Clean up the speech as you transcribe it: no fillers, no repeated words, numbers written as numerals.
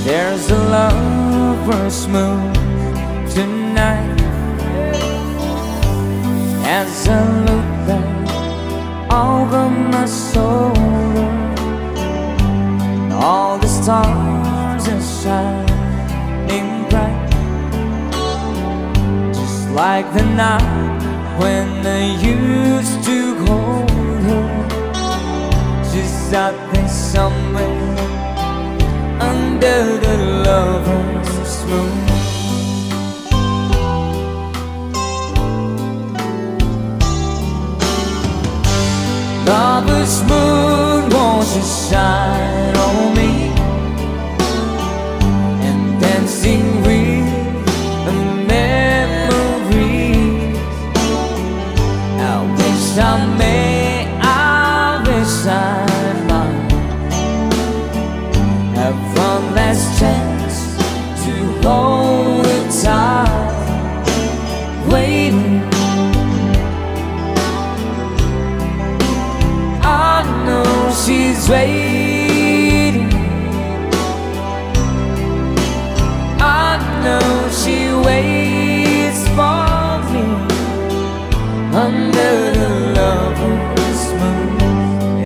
There's a lover's moon tonight. As I look back over my shoulder, all the stars are shining bright, just like the night when I used to hold her. She's out there somewhere under the lover's moon. Lover's moon, won't you shine on me, and dancing with the memories. I wish I may, I wish I might have one last chance to hold it tight, waiting. I know she's waiting. I know she waits for me.